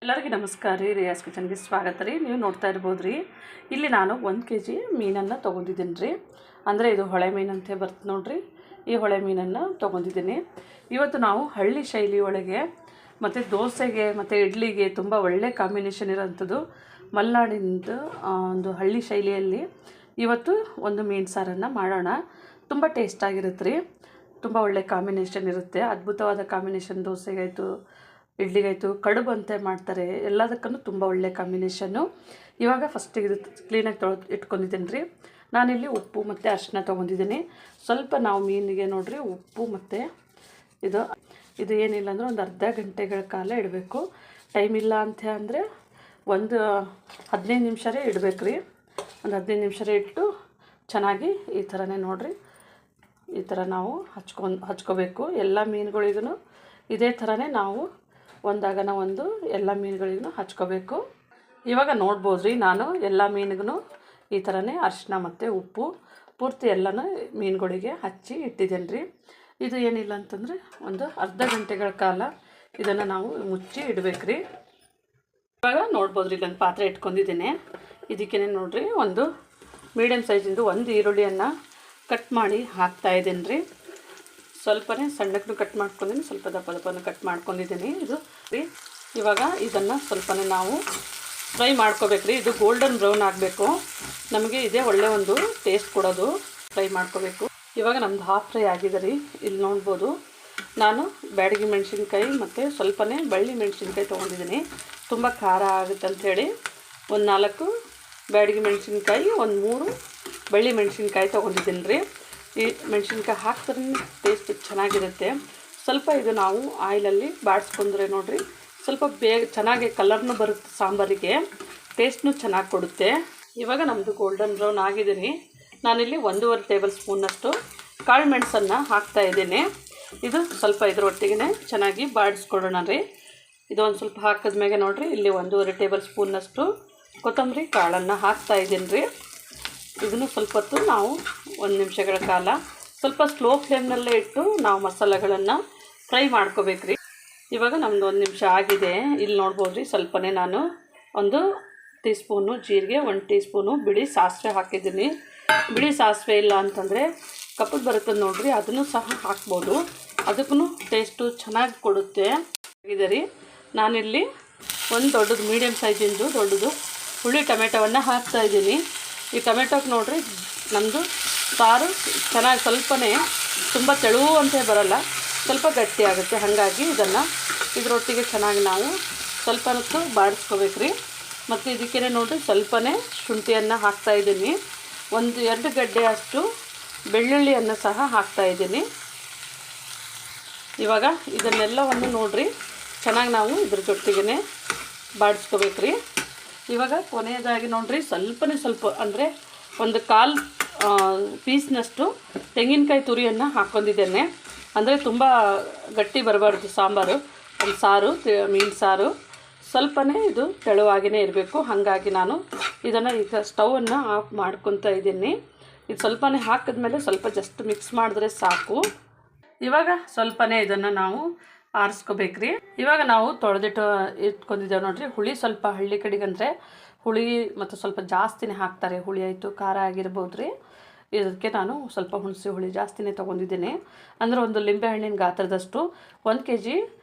ಎಲ್ಲರಿಗೂ ನಮಸ್ಕಾರ ರೀ. ರಿಯಾಸ್ ಕಿಚನ್ಗೆ ಸ್ವಾಗತ ರೀ. ನೀವು ನೋಡ್ತಾ ಇರ್ಬೋದು ರೀ, ಇಲ್ಲಿ ನಾನು 1 kg ಮೀನನ್ನು ತೊಗೊಂಡಿದ್ದೀನಿ ರೀ. ಅಂದರೆ ಇದು ಹೊಳೆ ಮೀನಂತೆ ಬರ್ತದೆ ನೋಡಿರಿ. ಈ ಹೊಳೆ ಮೀನನ್ನು ತೊಗೊಂಡಿದ್ದೀನಿ. ಇವತ್ತು ನಾವು ಹಳ್ಳಿ ಶೈಲಿ ಒಳಗೆ ಮತ್ತು ದೋಸೆಗೆ ಮತ್ತು ಇಡ್ಲಿಗೆ ತುಂಬ ಒಳ್ಳೆ ಕಾಂಬಿನೇಷನ್ ಇರೋಂಥದ್ದು ಮಲೆನಾಡಿಂದು ಒಂದು ಹಳ್ಳಿ ಶೈಲಿಯಲ್ಲಿ ಇವತ್ತು ಒಂದು ಮೀನು ಸಾರನ್ನು ಮಾಡೋಣ. ತುಂಬ ಟೇಸ್ಟಾಗಿರುತ್ತೆ ರೀ. ತುಂಬ ಒಳ್ಳೆ ಕಾಂಬಿನೇಷನ್ ಇರುತ್ತೆ. ಅದ್ಭುತವಾದ ಕಾಂಬಿನೇಷನ್. ದೋಸೆಗಾಯಿತು, ಇಡ್ಲಿಗಾಯಿತು, ಕಡುಬು ಅಂತ ಮಾಡ್ತಾರೆ. ಎಲ್ಲದಕ್ಕೂ ತುಂಬ ಒಳ್ಳೆ ಕಾಂಬಿನೇಷನ್ನು. ಇವಾಗ ಫಸ್ಟಿಗೆ ಇದು ಕ್ಲೀನಾಗಿ ಇಟ್ಕೊಂಡಿದ್ದೀನಿ ರೀ. ನಾನಿಲ್ಲಿ ಉಪ್ಪು ಮತ್ತು ಅರಿಶಿನ ತೊಗೊಂಡಿದ್ದೀನಿ. ಸ್ವಲ್ಪ ನಾವು ಮೀನಿಗೆ ನೋಡಿರಿ ಉಪ್ಪು ಮತ್ತು ಇದು ಏನಿಲ್ಲ ಅಂದರೆ ಒಂದು ಅರ್ಧ ಗಂಟೆಗಳ ಕಾಲ ಇಡಬೇಕು. ಟೈಮ್ ಇಲ್ಲ ಅಂತ ಅಂದರೆ ಒಂದು 15 ನಿಮಿಷರೇ ಇಡಬೇಕು ರೀ. ಒಂದು 15 ನಿಮಿಷರೇ ಇಟ್ಟು ಚೆನ್ನಾಗಿ ಈ ಥರನೇ ನೋಡಿರಿ, ಈ ಥರ ನಾವು ಹಚ್ಕೋಬೇಕು. ಎಲ್ಲ ಮೀನುಗಳಿಗೂ ಇದೇ ಥರನೇ ನಾವು ಒಂದಾಗನ ಒಂದು ಎಲ್ಲ ಮೀನುಗಳಿಗೂ ಹಚ್ಕೋಬೇಕು. ಇವಾಗ ನೋಡ್ಬೋದು ರೀ, ನಾನು ಎಲ್ಲ ಮೀನಿಗೂ ಈ ಥರನೇ ಅರಿಶಿನ ಮತ್ತು ಉಪ್ಪು ಪೂರ್ತಿ ಎಲ್ಲನೂ ಮೀನುಗಳಿಗೆ ಹಚ್ಚಿ ಇಟ್ಟಿದ್ದೇನೆ ರೀ. ಇದು ಏನಿಲ್ಲ ಅಂತಂದರೆ ಒಂದು ಅರ್ಧ ಗಂಟೆಗಳ ಕಾಲ ಇದನ್ನು ನಾವು ಮುಚ್ಚಿ ಇಡಬೇಕು ರೀ. ಇವಾಗ ನೋಡ್ಬೋದು ರೀ, ಇಲ್ಲೊಂದು ಪಾತ್ರೆ ಇಟ್ಕೊಂಡಿದ್ದೀನಿ. ಇದಕ್ಕೇನೆ ನೋಡಿರಿ, ಒಂದು ಮೀಡಿಯಮ್ ಸೈಜಿಂದು ಒಂದು ಈರುಳ್ಳಿಯನ್ನು ಕಟ್ ಮಾಡಿ ಹಾಕ್ತಾಯಿದ್ದೀನಿ ರೀ. ಸ್ವಲ್ಪನೇ ಸಣ್ಣಕ್ಕೂ ಕಟ್ ಮಾಡ್ಕೊಂಡಿದ್ದೀನಿ, ಸ್ವಲ್ಪ ದಪ್ಪನೂ ಕಟ್ ಮಾಡ್ಕೊಂಡಿದ್ದೀನಿ. ಇದು ರೀ, ಇವಾಗ ಇದನ್ನು ಸ್ವಲ್ಪನೇ ನಾವು ಫ್ರೈ ಮಾಡ್ಕೋಬೇಕು ರೀ. ಇದು ಗೋಲ್ಡನ್ ಬ್ರೌನ್ ಆಗಬೇಕು. ನಮಗೆ ಇದೇ ಒಳ್ಳೆ ಒಂದು ಟೇಸ್ಟ್ ಕೊಡೋದು. ಫ್ರೈ ಮಾಡ್ಕೋಬೇಕು. ಇವಾಗ ನಮ್ಮದು ಹಾಫ್ ಫ್ರೈ ಆಗಿದೆ ರೀ. ಇಲ್ಲಿ ನೋಡ್ಬೋದು, ನಾನು ಬ್ಯಾಡಗಿ ಮೆಣಸಿನ್ಕಾಯಿ ಮತ್ತು ಸ್ವಲ್ಪನೇ ಬಳ್ಳಿ ಮೆಣಸಿನ್ಕಾಯಿ ತೊಗೊಂಡಿದ್ದೀನಿ. ತುಂಬ ಖಾರ ಆಗುತ್ತೆ ಅಂಥೇಳಿ ಒಂದು 4 ಬ್ಯಾಡಗಿ ಮೆಣಸಿನ್ಕಾಯಿ, ಒಂದು 3 ಬಳ್ಳಿ ಮೆಣಸಿನ್ಕಾಯಿ ತೊಗೊಂಡಿದ್ದೀನಿ ರೀ. ಈ ಮೆಣಸಿನ್ಕಾಯಿ ಹಾಕ್ತಾರೆ ಟೇಸ್ಟ್ ಚೆನ್ನಾಗಿರುತ್ತೆ. ಸ್ವಲ್ಪ ಇದು ನಾವು ಆಯಿಲಲ್ಲಿ ಬಾಡಿಸ್ಕೊಂಡ್ರೆ ನೋಡಿರಿ, ಸ್ವಲ್ಪ ಬೇಗ ಚೆನ್ನಾಗಿ ಕಲರ್ನೂ ಬರುತ್ತೆ, ಸಾಂಬಾರಿಗೆ ಟೇಸ್ಟ್ನೂ ಚೆನ್ನಾಗಿ ಕೊಡುತ್ತೆ. ಇವಾಗ ನಮ್ಮದು ಗೋಲ್ಡನ್ ಬ್ರೌನ್ ಆಗಿದೆ ರೀ. ನಾನಿಲ್ಲಿ 1.5 ಟೇಬಲ್ ಸ್ಪೂನಷ್ಟು ಕಾಳು ಮೆಣಸನ್ನು ಹಾಕ್ತಾಯಿದ್ದೀನಿ. ಇದು ಸ್ವಲ್ಪ ಇದರೊಟ್ಟಿಗೆ ಚೆನ್ನಾಗಿ ಬಾಡಿಸ್ಕೊಡೋಣ ರೀ. ಇದು ಒಂದು ಸ್ವಲ್ಪ ಹಾಕಿದ್ಮೇಲೆ ನೋಡಿರಿ, ಇಲ್ಲಿ 1.5 ಟೇಬಲ್ ಸ್ಪೂನಷ್ಟು ಕೊತ್ತಂಬರಿ ಕಾಳನ್ನು ಹಾಕ್ತಾಯಿದ್ದೀನಿ ರೀ. ಇದನ್ನು ಸ್ವಲ್ಪ ಹೊತ್ತು ನಾವು 1 ನಿಮಿಷಗಳ ಕಾಲ ಸ್ವಲ್ಪ ಸ್ಲೋ ಫ್ಲೇಮ್ನಲ್ಲೇ ಇಟ್ಟು ನಾವು ಮಸಾಲೆಗಳನ್ನು ಫ್ರೈ ಮಾಡ್ಕೋಬೇಕು ರೀ. ಇವಾಗ ನಮ್ಮದು 1 ನಿಮಿಷ ಆಗಿದೆ. ಇಲ್ಲಿ ನೋಡ್ಬೋದು ರೀ, ಸ್ವಲ್ಪನೇ ನಾನು 1 ಟೀ ಸ್ಪೂನು ಜೀರಿಗೆ, 1 ಟೀ ಸ್ಪೂನು ಬಿಳಿ ಸಾಸಿವೆ ಹಾಕಿದ್ದೀನಿ. ಬಿಳಿ ಸಾಸಿವೆ ಇಲ್ಲ ಅಂತಂದರೆ ಕಪ್ಪದು ಬರುತ್ತೆ ನೋಡಿರಿ, ಅದನ್ನು ಸಹ ಹಾಕ್ಬೋದು. ಅದಕ್ಕೂ ಟೇಸ್ಟು ಚೆನ್ನಾಗಿ ಕೊಡುತ್ತೆ. ಇದೆ ರೀ, ನಾನಿಲ್ಲಿ ಒಂದು ದೊಡ್ಡದು ಮೀಡಿಯಮ್ ಸೈಜಿಂದು ದೊಡ್ಡದು ಹುಳಿ ಟೊಮೆಟೊವನ್ನು ಹಾಕ್ತಾಯಿದ್ದೀನಿ. ಈ ಟೊಮೆಟೊಗೆ ನೋಡಿರಿ, ನಮ್ಮದು ಸಾರು ಚೆನ್ನಾಗಿ ಸ್ವಲ್ಪನೇ ತುಂಬ ತೆಳುವಂತೆ ಬರೋಲ್ಲ, ಸ್ವಲ್ಪ ಗಟ್ಟಿ ಆಗುತ್ತೆ. ಹಾಗಾಗಿ ಇದರೊಟ್ಟಿಗೆ ಚೆನ್ನಾಗಿ ನಾವು ಸ್ವಲ್ಪ ಹೊತ್ತು ಬಾಡಿಸ್ಕೋಬೇಕು ರೀ. ಮತ್ತು ಇದಕ್ಕೇ ನೋಡಿರಿ, ಸ್ವಲ್ಪನೇ ಶುಂಠಿಯನ್ನು ಹಾಕ್ತಾಯಿದ್ದೀನಿ. 1-2 ಗಡ್ಡೆ ಅಷ್ಟು ಬೆಳ್ಳುಳ್ಳಿಯನ್ನು ಸಹ ಹಾಕ್ತಾಯಿದ್ದೀನಿ. ಇವಾಗ ಇದನ್ನೆಲ್ಲವನ್ನು ನೋಡಿರಿ ಚೆನ್ನಾಗಿ ನಾವು ಇದ್ರ ಜೊತೆಗೇ ಬಾಡಿಸ್ಕೋಬೇಕು ರೀ. ಇವಾಗ ಕೊನೆಯದಾಗಿ ನೋಡಿರಿ, ಸ್ವಲ್ಪ ಅಂದರೆ 1/4 ಪೀಸ್ನಷ್ಟು ತೆಂಗಿನಕಾಯಿ ತುರಿಯನ್ನು ಹಾಕ್ಕೊಂಡಿದ್ದೇನೆ. ಅಂದರೆ ತುಂಬ ಗಟ್ಟಿ ಬರಬಾರ್ದು ಸಾಂಬಾರು, ಒಂದು ಸಾರು, ಮೀನು ಸಾರು ಸ್ವಲ್ಪನೇ ಇದು ತೆಳುವಾಗಿಯೇ ಇರಬೇಕು. ಹಾಗಾಗಿ ನಾನು ಇದನ್ನು ಈಗ ಸ್ಟವನ್ನು ಆಫ್ ಮಾಡ್ಕೊತಾ ಇದ್ದೀನಿ. ಇದು ಸ್ವಲ್ಪನೇ ಹಾಕಿದ್ಮೇಲೆ ಸ್ವಲ್ಪ ಜಸ್ಟ್ ಮಿಕ್ಸ್ ಮಾಡಿದ್ರೆ ಸಾಕು. ಇವಾಗ ಸ್ವಲ್ಪನೇ ಇದನ್ನು ನಾವು ಆರಿಸ್ಕೋಬೇಕ್ರಿ. ಇವಾಗ ನಾವು ತೊಳೆದಿಟ್ಟು ಇಟ್ಕೊಂಡಿದ್ದೇವೆ ನೋಡಿರಿ. ಹುಳಿ ಸ್ವಲ್ಪ ಹಳ್ಳಿ ಕಡೆಗಂದರೆ ಹುಳಿ ಮತ್ತು ಸ್ವಲ್ಪ ಜಾಸ್ತಿನೇ ಹಾಕ್ತಾರೆ. ಹುಳಿ ಆಯಿತು, ಖಾರ ಆಗಿರ್ಬೋದು ರೀ. ಇದಕ್ಕೆ ನಾನು ಸ್ವಲ್ಪ ಹುಣಸೆ ಹುಳಿ ಜಾಸ್ತಿನೇ ತೊಗೊಂಡಿದ್ದೀನಿ. ಅಂದರೆ ಒಂದು ಲಿಂಬೆಹಣ್ಣಿನ ಗಾತ್ರದಷ್ಟು 1 kg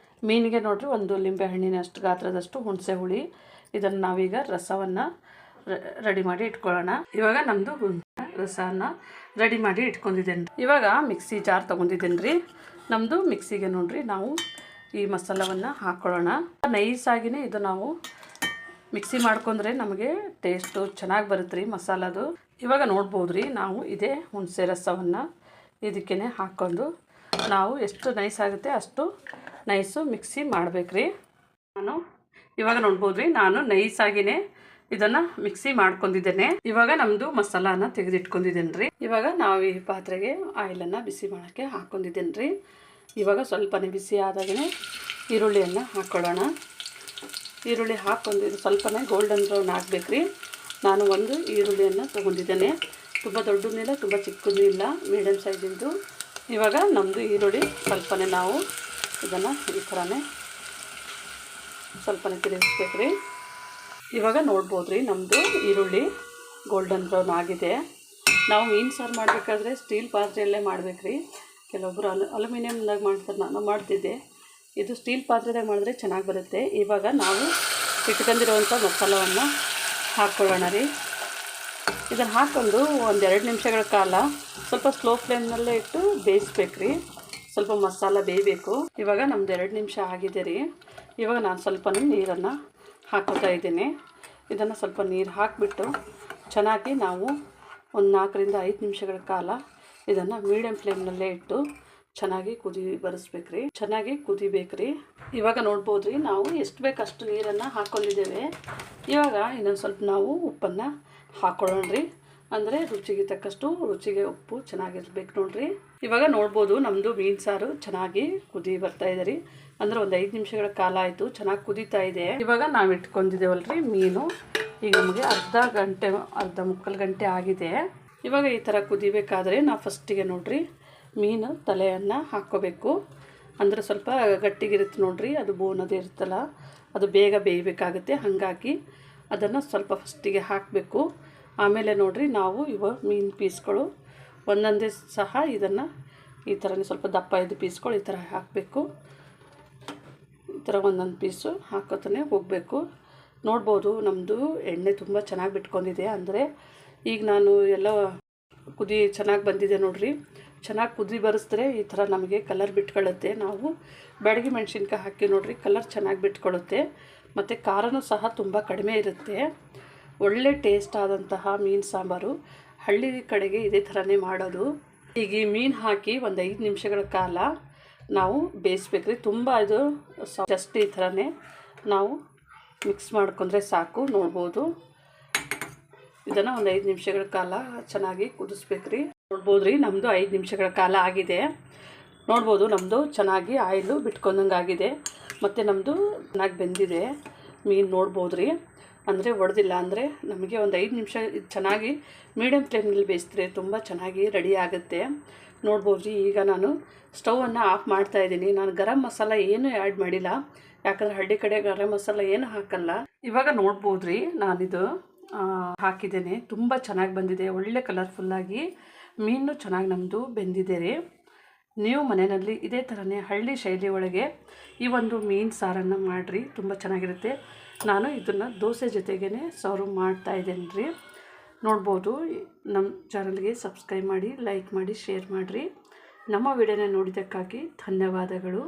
ಮೀನಿಗೆ ನೋಡಿರಿ, ಒಂದು ಲಿಂಬೆಹಣ್ಣಿನಷ್ಟು ಗಾತ್ರದಷ್ಟು ಹುಣಸೆ ಹುಳಿ. ಇದನ್ನು ನಾವೀಗ ರಸವನ್ನು ರೆಡಿ ಮಾಡಿ ಇಟ್ಕೊಳ್ಳೋಣ. ಇವಾಗ ನಮ್ಮದು ರಸವನ್ನು ರೆಡಿ ಮಾಡಿ ಇಟ್ಕೊಂಡಿದ್ದೇನೆ. ಇವಾಗ ಮಿಕ್ಸಿ ಜಾರ್ ತೊಗೊಂಡಿದ್ದೀನಿ ರೀ. ನಮ್ಮದು ಮಿಕ್ಸಿಗೆ ನೋಡಿರಿ ನಾವು ಈ ಮಸಾಲವನ್ನು ಹಾಕ್ಕೊಳ್ಳೋಣ. ನೈಸಾಗಿಯೇ ಇದು ನಾವು ಮಿಕ್ಸಿ ಮಾಡ್ಕೊಂಡ್ರೆ ನಮಗೆ ಟೇಸ್ಟು ಚೆನ್ನಾಗಿ ಬರುತ್ತೆ ರೀ ಮಸಾಲದು. ಇವಾಗ ನೋಡ್ಬೋದು ರೀ, ನಾವು ಇದೇ ಹುಣಸೆ ರಸವನ್ನು ಇದಕ್ಕೇ ಹಾಕ್ಕೊಂಡು ನಾವು ಎಷ್ಟು ನೈಸ್ ಆಗುತ್ತೆ ಅಷ್ಟು ನೈಸು ಮಿಕ್ಸಿ ಮಾಡಬೇಕ್ರಿ. ಇವಾಗ ನೋಡ್ಬೋದು ರೀ, ನಾನು ನೈಸಾಗಿಯೇ ಇದನ್ನು ಮಿಕ್ಸಿ ಮಾಡ್ಕೊಂಡಿದ್ದೇನೆ. ಇವಾಗ ನಮ್ಮದು ಮಸಾಲಾನ ತೆಗೆದಿಟ್ಕೊಂಡಿದ್ದೇನೆ ರೀ. ಇವಾಗ ನಾವು ಈ ಪಾತ್ರೆಗೆ ಆಯಿಲನ್ನು ಬಿಸಿ ಮಾಡೋಕ್ಕೆ ಹಾಕ್ಕೊಂಡಿದ್ದೇನೆ ರೀ. ಇವಾಗ ಸ್ವಲ್ಪನೇ ಬಿಸಿ ಆದಾಗೇ ಈರುಳ್ಳಿಯನ್ನು ಹಾಕ್ಕೊಳ್ಳೋಣ. ಈರುಳ್ಳಿ ಹಾಕ್ಕೊಂಡು ಇದು ಸ್ವಲ್ಪನೇ ಗೋಲ್ಡನ್ ಬ್ರೌನ್ ಆಗಬೇಕು ರೀ. ನಾನು ಒಂದು ಈರುಳ್ಳಿಯನ್ನು ತೊಗೊಂಡಿದ್ದೇನೆ. ತುಂಬ ದೊಡ್ಡದೂ ಇಲ್ಲ, ತುಂಬ ಚಿಕ್ಕದೂ ಇಲ್ಲ, ಮೀಡಿಯಮ್ ಸೈಜಿಂದು. ಇವಾಗ ನಮ್ಮದು ಈರುಳ್ಳಿ ಸ್ವಲ್ಪನೇ ನಾವು ಇದನ್ನು ಈ ಥರನೇ ಸ್ವಲ್ಪನೇ ತಿರುಗಿಸ್ಬೇಕು ರೀ. ಇವಾಗ ನೋಡ್ಬೋದು ರೀ ನಮ್ಮದು ಈರುಳ್ಳಿ ಗೋಲ್ಡನ್ ಬ್ರೌನ್ ಆಗಿದೆ. ನಾವು ಮೀನು ಸಾರು ಮಾಡಬೇಕಾದ್ರೆ ಸ್ಟೀಲ್ ಪಾತ್ರೆಯಲ್ಲೇ ಮಾಡ್ಬೇಕು ರೀ. ಕೆಲವೊಬ್ಬರು ಅಲ್ಯೂಮಿನಿಯಮ್ದಾಗ ಮಾಡ್ತಾರೆ, ನಾನು ಮಾಡ್ತಿದ್ದೆ. ಇದು ಸ್ಟೀಲ್ ಪಾತ್ರೆದಾಗ ಮಾಡಿದ್ರೆ ಚೆನ್ನಾಗಿ ಬರುತ್ತೆ. ಇವಾಗ ನಾವು ಇಟ್ಕೊಂಡಿರುವಂಥ ಮಸಾಲವನ್ನು ಹಾಕ್ಕೊಳ್ಳೋಣ ರೀ. ಇದನ್ನು ಹಾಕ್ಕೊಂಡು ಒಂದು 2 ನಿಮಿಷಗಳ ಕಾಲ ಸ್ವಲ್ಪ ಸ್ಲೋ ಫ್ಲೇಮ್ನಲ್ಲೇ ಇಟ್ಟು ಬೇಯಿಸ್ಬೇಕು ರೀ. ಸ್ವಲ್ಪ ಮಸಾಲ ಬೇಯಬೇಕು. ಇವಾಗ ನಮ್ದು 2 ನಿಮಿಷ ಆಗಿದೆ ರೀ. ಇವಾಗ ನಾನು ಸ್ವಲ್ಪ ನೀರನ್ನು ಹಾಕೋತಾ ಇದ್ದೀನಿ. ಇದನ್ನು ಸ್ವಲ್ಪ ನೀರು ಹಾಕಿಬಿಟ್ಟು ಚೆನ್ನಾಗಿ ನಾವು ಒಂದು 4 ರಿಂದ 5 ನಿಮಿಷಗಳ ಕಾಲ ಇದನ್ನು ಮೀಡಿಯಮ್ ಫ್ಲೇಮ್ನಲ್ಲೇ ಇಟ್ಟು ಚೆನ್ನಾಗಿ ಬರಿಸ್ಬೇಕು ರೀ. ಚೆನ್ನಾಗಿ ಕುದಿಬೇಕು ರೀ. ಇವಾಗ ನೋಡ್ಬೋದು ರೀ, ನಾವು ಎಷ್ಟು ಬೇಕು ಅಷ್ಟು ನೀರನ್ನು ಹಾಕ್ಕೊಂಡಿದ್ದೇವೆ. ಇವಾಗ ಇನ್ನೊಂದು ಸ್ವಲ್ಪ ನಾವು ಉಪ್ಪನ್ನು ಹಾಕ್ಕೊಳ್ಳೋಣ ರೀ. ಅಂದರೆ ರುಚಿಗೆ ತಕ್ಕಷ್ಟು ರುಚಿಗೆ ಉಪ್ಪು ಚೆನ್ನಾಗಿರ್ಬೇಕು ನೋಡಿರಿ. ಇವಾಗ ನೋಡ್ಬೋದು ನಮ್ಮದು ಮೀನು ಸಾರು ಚೆನ್ನಾಗಿ ಕುದಿ ಬರ್ತಾಯಿದೆ ರೀ. ಅಂದರೆ ಒಂದು 5 ನಿಮಿಷಗಳ ಕಾಲ ಆಯಿತು, ಚೆನ್ನಾಗಿ ಕುದೀತಾ ಇದೆ. ಇವಾಗ ನಾವು ಇಟ್ಕೊಂಡಿದ್ದೇವಲ್ರಿ ಮೀನು, ಈಗ ನಮಗೆ ಅರ್ಧ ಮುಕ್ಕಾಲು ಗಂಟೆ ಆಗಿದೆ. ಇವಾಗ ಈ ಥರ ಕುದಿಬೇಕಾದ್ರೆ ನಾವು ಫಸ್ಟಿಗೆ ನೋಡಿರಿ ಮೀನು ತಲೆಯನ್ನು ಹಾಕ್ಕೋಬೇಕು. ಅಂದರೆ ಸ್ವಲ್ಪ ಗಟ್ಟಿಗಿರುತ್ತೆ ನೋಡಿರಿ, ಅದು ಬೋನದು ಇರುತ್ತಲ್ಲ, ಅದು ಬೇಗ ಬೇಯಬೇಕಾಗುತ್ತೆ. ಹಾಗಾಗಿ ಅದನ್ನು ಸ್ವಲ್ಪ ಫಸ್ಟಿಗೆ ಹಾಕಬೇಕು. ಆಮೇಲೆ ನೋಡಿರಿ ನಾವು ಮೀನು ಪೀಸ್ಗಳು ಒಂದೊಂದೇ ಸಹ ಇದನ್ನು ಈ ಥರನೇ ಸ್ವಲ್ಪ ದಪ್ಪ ಇದ್ದ ಪೀಸ್ಗಳು ಈ ಥರ ಹಾಕಬೇಕು. ಈ ಥರ ಒಂದೊಂದು ಪೀಸು ಹಾಕೋತಾನೆ ಹೋಗಬೇಕು. ನೋಡ್ಬೋದು ನಮ್ಮದು ಎಣ್ಣೆ ತುಂಬ ಚೆನ್ನಾಗಿ ಬಿಟ್ಕೊಂಡಿದೆ. ಅಂದರೆ ಈಗ ನಾನು ಎಲ್ಲ ಚೆನ್ನಾಗಿ ಬಂದಿದೆ ನೋಡಿರಿ. ಚೆನ್ನಾಗಿ ಕುದಿ ಬರೆಸಿದ್ರೆ ಈ ಥರ ನಮಗೆ ಕಲರ್ ಬಿಟ್ಕೊಳ್ಳುತ್ತೆ. ನಾವು ಬ್ಯಾಡಗಿ ಮೆಣಸಿನ್ಕಾಯಿ ಹಾಕಿ ನೋಡಿರಿ, ಕಲರ್ ಚೆನ್ನಾಗಿ ಬಿಟ್ಕೊಳ್ಳುತ್ತೆ. ಮತ್ತು ಖಾರನೂ ಸಹ ತುಂಬ ಕಡಿಮೆ ಇರುತ್ತೆ. ಒಳ್ಳೆ ಟೇಸ್ಟ್ ಆದಂತಹ ಮೀನು ಸಾಂಬಾರು ಹಳ್ಳಿ ಕಡೆಗೆ ಇದೇ ಥರನೇ ಮಾಡೋದು. ಈಗ ಈ ಮೀನು ಹಾಕಿ ಒಂದು 5 ನಿಮಿಷಗಳ ಕಾಲ ನಾವು ಬೇಯಿಸ್ಬೇಕ್ರಿ. ತುಂಬ ಇದು ಜಸ್ಟ್ ಈ ಥರನೇ ನಾವು ಮಿಕ್ಸ್ ಮಾಡ್ಕೊಂಡ್ರೆ ಸಾಕು. ನೋಡ್ಬೋದು ಇದನ್ನು ಒಂದು 5 ನಿಮಿಷಗಳ ಕಾಲ ಚೆನ್ನಾಗಿ ಕುದಿಸ್ಬೇಕ್ರಿ. ನೋಡ್ಬೋದು ರೀ ನಮ್ಮದು 5 ನಿಮಿಷಗಳ ಕಾಲ ಆಗಿದೆ. ನೋಡ್ಬೋದು ನಮ್ಮದು ಚೆನ್ನಾಗಿ ಆಯಿಲು ಬಿಟ್ಕೊಂಡಂಗೆ ಆಗಿದೆ. ಮತ್ತು ನಮ್ಮದು ಚೆನ್ನಾಗಿ ಬೆಂದಿದೆ ಮೀನು. ನೋಡ್ಬೋದು ರೀ, ಅಂದರೆ ಒಡೆದಿಲ್ಲ. ಅಂದರೆ ನಮಗೆ ಒಂದು 5 ನಿಮಿಷ ಚೆನ್ನಾಗಿ ಮೀಡಿಯಮ್ ಫ್ಲೇಮ್ನಲ್ಲಿ ಬೇಯಿಸಿದ್ರೆ ತುಂಬ ಚೆನ್ನಾಗಿ ರೆಡಿ ಆಗುತ್ತೆ. ನೋಡ್ಬೋದು ರೀ, ಈಗ ನಾನು ಸ್ಟವನ್ನು ಆಫ್ ಮಾಡ್ತಾಯಿದ್ದೀನಿ. ನಾನು ಗರಂ ಮಸಾಲ ಏನೂ ಆ್ಯಡ್ ಮಾಡಿಲ್ಲ, ಯಾಕಂದರೆ ಹಳ್ಳಿ ಕಡೆ ಗರಂ ಮಸಾಲ ಏನು ಹಾಕಲ್ಲ. ಇವಾಗ ನೋಡ್ಬೋದು ರೀ ನಾನಿದು ಹಾಕಿದ್ದೇನೆ. ತುಂಬ ಚೆನ್ನಾಗಿ ಬಂದಿದೆ, ಒಳ್ಳೆ ಕಲರ್ಫುಲ್ಲಾಗಿ. ಮೀನು ಚೆನ್ನಾಗಿ ನಮ್ಮದು ಬೆಂದಿದೆ ರೀ. ನೀವು ಮನೆಯಲ್ಲಿ ಇದೇ ಥರನೇ ಹಳ್ಳಿ ಶೈಲಿ ಒಳಗೆ ಈ ಒಂದು ಮೀನು ಸಾರನ್ನು ಮಾಡಿರಿ, ತುಂಬ ಚೆನ್ನಾಗಿರುತ್ತೆ. ನಾನು ಇದನ್ನು ದೋಸೆ ಜೊತೆಗೇ ಸರ್ವ್ ಮಾಡ್ತಾಯಿದ್ದೇನೆ ರೀ. ನೋಡ್ಬೋದು. ನಮ್ಮ ಚಾನಲ್ಗೆ ಸಬ್ಸ್ಕ್ರೈಬ್ ಮಾಡಿ, ಲೈಕ್ ಮಾಡಿ, ಶೇರ್ ಮಾಡಿರಿ. ನಮ್ಮ ವಿಡಿಯೋನ ನೋಡಿದ್ದಕ್ಕಾಗಿ ಧನ್ಯವಾದಗಳು.